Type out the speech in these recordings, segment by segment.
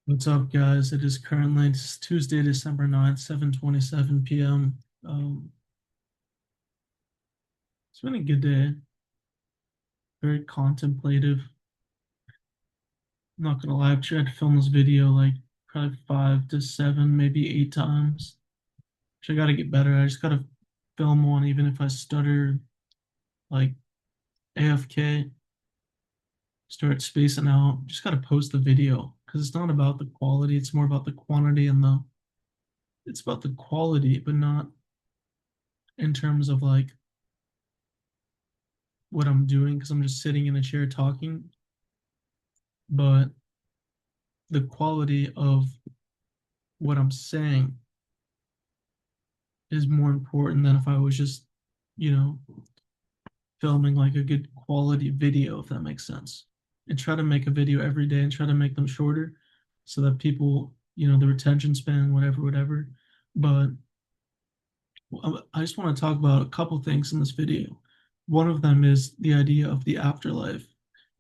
What's up, guys? It is currently Tuesday, December 9th, 7:27 p.m. It's been a good day, very contemplative. I'm not gonna lie, I've tried to film this video like probably 5 to 7, maybe 8 times. Which I gotta get better. I just gotta film one, even if I stutter, like AFK, start spacing out. Just gotta post the video because it's not about the quality, it's more about the quantity and it's about the quality, but not in terms of like what I'm doing because I'm just sitting in a chair talking, but the quality of what I'm saying is more important than if I was just, you know, filming like a good quality video, if that makes sense. And try to make a video every day and try to make them shorter so that people, the retention span, whatever, whatever. But I just want to talk about a couple things in this video. One of them is the idea of the afterlife.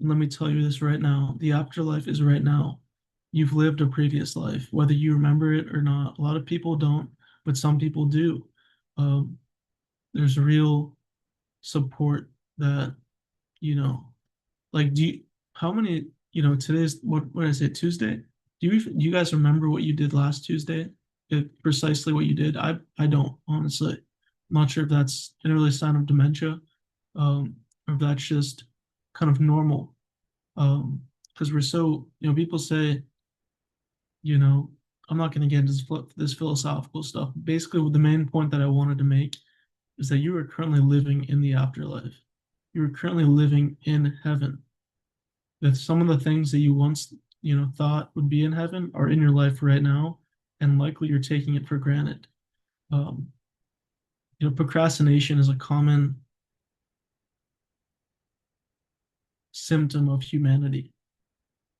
And let me tell you this right now. The afterlife is right now. You've lived a previous life, whether you remember it or not. A lot of people don't, but some people do. Um, there's real support that, you know, like, how many, today's, what did I say, Tuesday? Do you guys remember what you did last Tuesday? Precisely what you did? I don't, honestly. I'm not sure if that's an early sign of dementia, or if that's just kind of normal. Because we're so, people say, you know, I'm not going to get into this philosophical stuff. Basically, the main point that I wanted to make is that you are currently living in the afterlife. You are currently living in heaven. That some of the things that you once, thought would be in heaven are in your life right now, and likely you're taking it for granted. Um, Procrastination is a common symptom of humanity.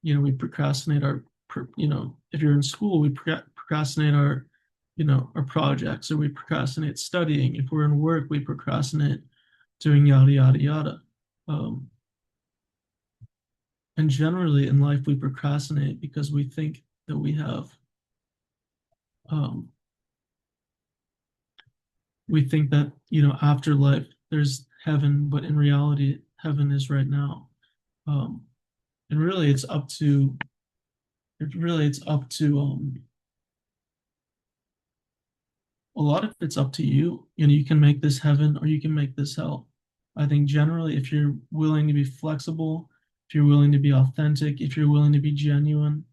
We procrastinate if you're in school, we procrastinate our projects, or we procrastinate studying. If we're in work, we procrastinate doing yada, yada, yada. Um, and generally in life, we procrastinate because we think that um, we think that, after life, there's heaven, but in reality, heaven is right now. Um, and really, it's up to a lot of it's up to you. You can make this heaven or you can make this hell. I think generally, if you're willing to be flexible, if you're willing to be authentic, if you're willing to be genuine,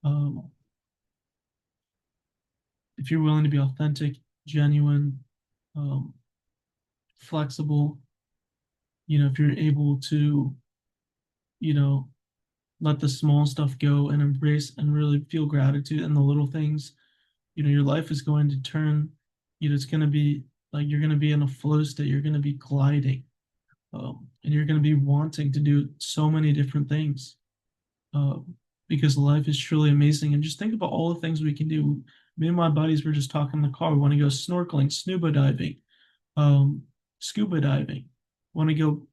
um, if you're willing to be authentic, genuine, um, flexible, if you're able to, you know, let the small stuff go and embrace and really feel gratitude in the little things, your life is going to turn, it's going to be like you're going to be in a flow state, you're going to be gliding, and you're going to be wanting to do so many different things, because life is truly amazing. And just think about all the things we can do. Me and my buddies were just talking in the car. We want to go snorkeling, um, scuba diving, want to go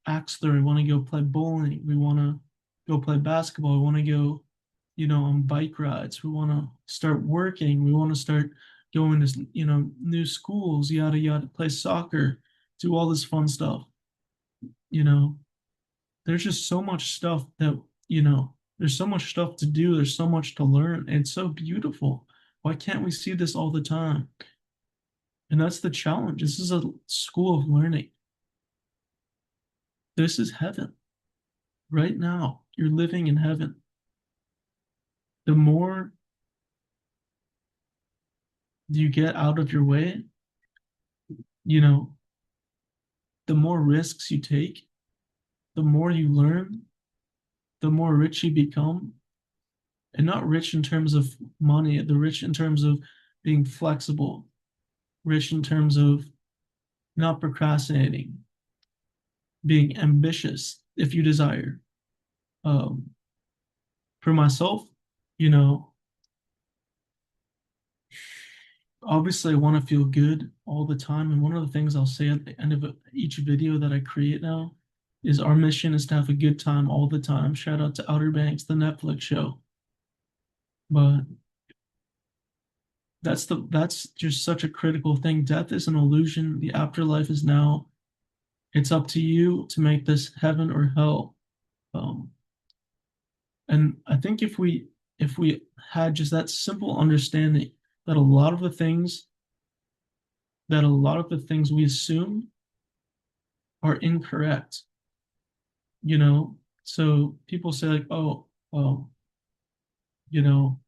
axe throwing, want to go play bowling, we want to go play basketball, we want to go, on bike rides, we want to start working, we want to start going to, new schools, yada yada, play soccer, do all this fun stuff. You know, there's just so much stuff that, there's so much stuff to do, there's so much to learn. It's so beautiful. Why can't we see this all the time? And that's the challenge. This is a school of learning. This is heaven. Right now, you're living in heaven. The more you get out of your way, you know, the more risks you take, the more you learn, the more rich you become. And not rich in terms of money, the rich in terms of being flexible, rich in terms of not procrastinating, being ambitious if you desire. Um, for myself, you know, obviously I want to feel good all the time. And one of the things I'll say at the end of each video that I create now is our mission is to have a good time all the time. Shout out to Outer Banks, the Netflix show. But that's just such a critical thing. Death is an illusion. The afterlife is now. It's up to you to make this heaven or hell. Um, and I think if we had just that simple understanding that a lot of the things we assume are incorrect, you know. So people say like, oh, you know,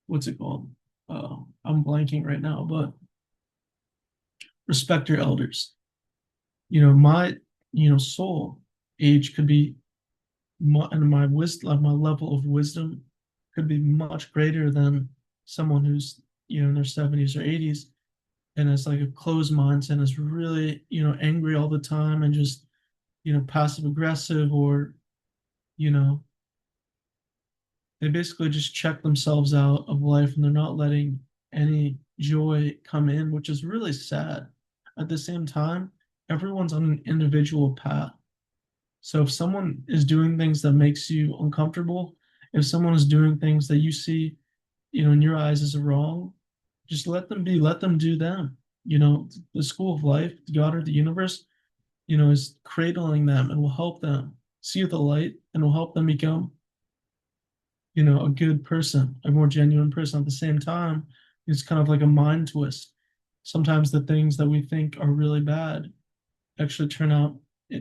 what's it called? I'm blanking right now, but respect your elders. My soul age could be and my wisdom, like my level of wisdom, could be much greater than someone who's in their 70s or 80s and has like a closed mindset and is really angry all the time and just passive aggressive, or you know they basically just check themselves out of life and they're not letting any joy come in, which is really sad. At the same time, everyone's on an individual path. So if someone is doing things that makes you uncomfortable, if someone is doing things that you see, in your eyes as wrong, just let them be, let them do them. The school of life, God or the universe, is cradling them and will help them see the light and will help them become, a good person, a more genuine person. At the same time, it's kind of like a mind twist. Sometimes the things that we think are really bad actually turn out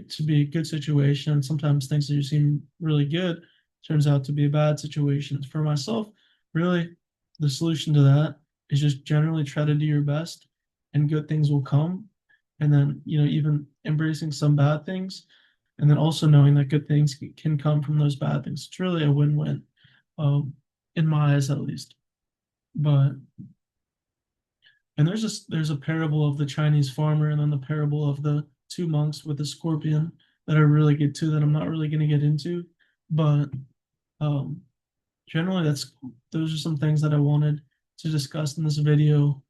to be a good situation. Sometimes things that you seem really good turns out to be a bad situation. For myself, really, the solution to that is just generally try to do your best, and good things will come. And then, even embracing some bad things, and then also knowing that good things can come from those bad things. It's really a win-win, um, in my eyes at least. But and there's a parable of the Chinese farmer and then the parable of the two monks with the scorpion that are really good too, that I'm not really going to get into. But um, generally, those are some things that I wanted to discuss in this video.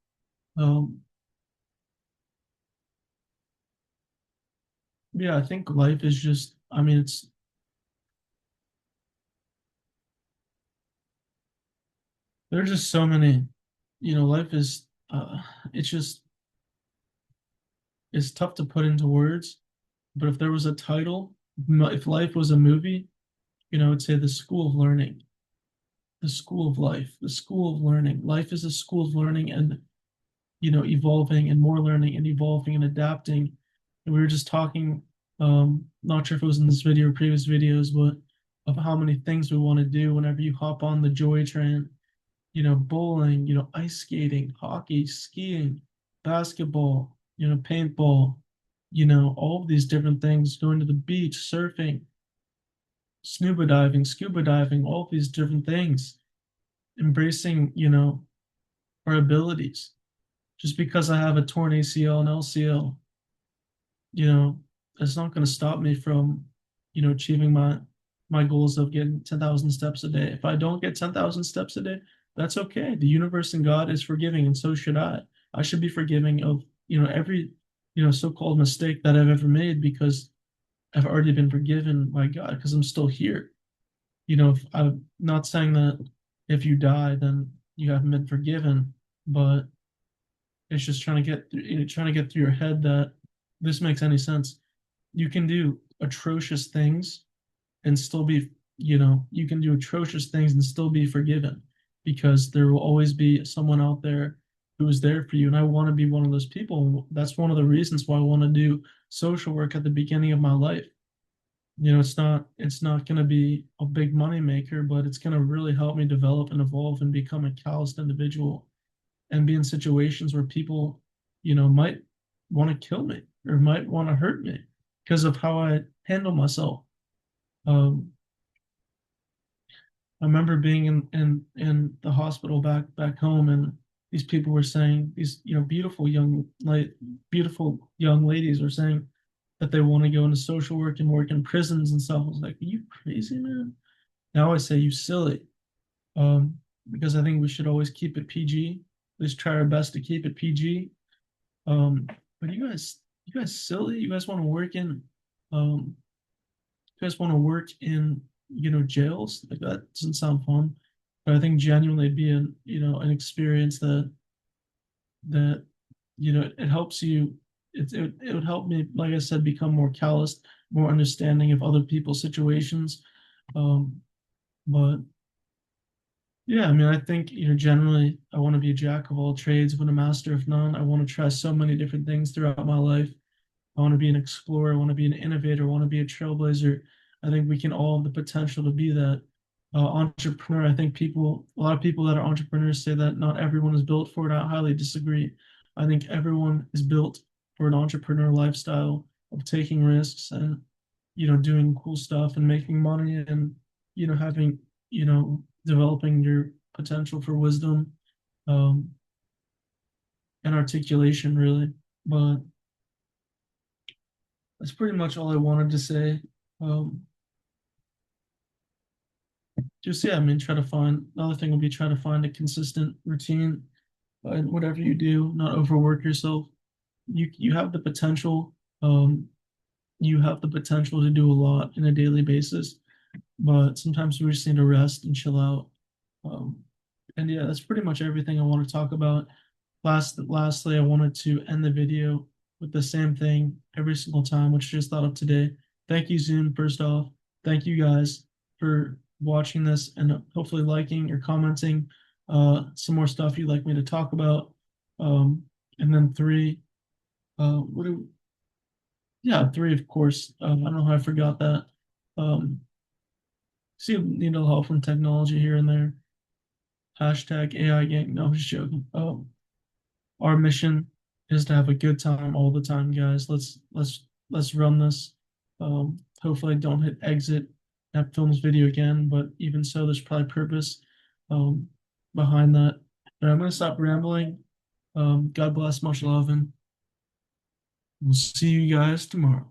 Um, yeah, I think life is just, I mean, there's just so many, life is, it's just, it's tough to put into words. But if there was a title, if life was a movie, I would say the school of learning, the school of life, the school of learning. Life is a school of learning and, evolving and more learning and evolving and adapting. And we were just talking, not sure if it was in this video or previous videos, but of how many things we want to do whenever you hop on the joy train, bowling, ice skating, hockey, skiing, basketball, paintball, all of these different things, going to the beach, surfing, scuba diving, all of these different things, embracing, our abilities. Just because I have a torn ACL and LCL, you know, it's not going to stop me from, achieving my goals of getting 10,000 steps a day. If I don't get 10,000 steps a day, that's okay. The universe and God is forgiving, and so should I. I should be forgiving of, every, so-called mistake that I've ever made, because I've already been forgiven by God because I'm still here. If I'm not saying that if you die, then you haven't been forgiven, but it's just trying to get through your head that this makes any sense. You can do atrocious things and still be, you can do atrocious things and still be forgiven, because there will always be someone out there who is there for you. And I want to be one of those people. That's one of the reasons why I want to do social work at the beginning of my life. It's not going to be a big money maker, but it's going to really help me develop and evolve and become a calloused individual, and be in situations where people, might want to kill me or might want to hurt me because of how I handle myself. Um, I remember being in the hospital back home, and these people were saying, these beautiful young ladies were saying that they want to go into social work and work in prisons and stuff. I was like, are you crazy, man? Now I say, you silly. Because I think we should always keep it PG. At least try our best to keep it PG. Um, but you guys silly. You guys want to work in, um, you guys want to work in, jails? Like, that doesn't sound fun. but I think genuinely it'd be an an experience that it helps you. It would help me, like I said, become more calloused, more understanding of other people's situations. Um, but yeah, I mean, I think generally I want to be a jack of all trades, but a master of none. I want to try so many different things throughout my life. I want to be an explorer. I want to be an innovator. I want to be a trailblazer. I think we can all have the potential to be that entrepreneur. I think a lot of people that are entrepreneurs say that not everyone is built for it. I highly disagree. I think everyone is built for an entrepreneur lifestyle of taking risks and doing cool stuff and making money and having developing your potential for wisdom um, and articulation, really. But that's pretty much all I wanted to say. Um, just yeah, I mean, try to find another thing will be try to find a consistent routine in whatever you do, not overwork yourself. You have the potential, um, you have the potential to do a lot in a daily basis, but sometimes we just need to rest and chill out. Um, and yeah, that's pretty much everything I want to talk about. Lastly, I wanted to end the video with the same thing every single time, which I just thought of today. Thank you, Zoom, first off. Thank you guys for watching this and hopefully liking or commenting some more stuff you'd like me to talk about. And then three, what do yeah, three, of course. I don't know how I forgot that. Um, see, need a little help from technology here and there. Hashtag AI gang. No, I'm just joking. Our mission is to have a good time all the time, guys. Let's run this. Hopefully, I don't hit exit that film's video again, but even so, there's probably purpose um, behind that. But I'm gonna stop rambling. God bless, much love, and we'll see you guys tomorrow.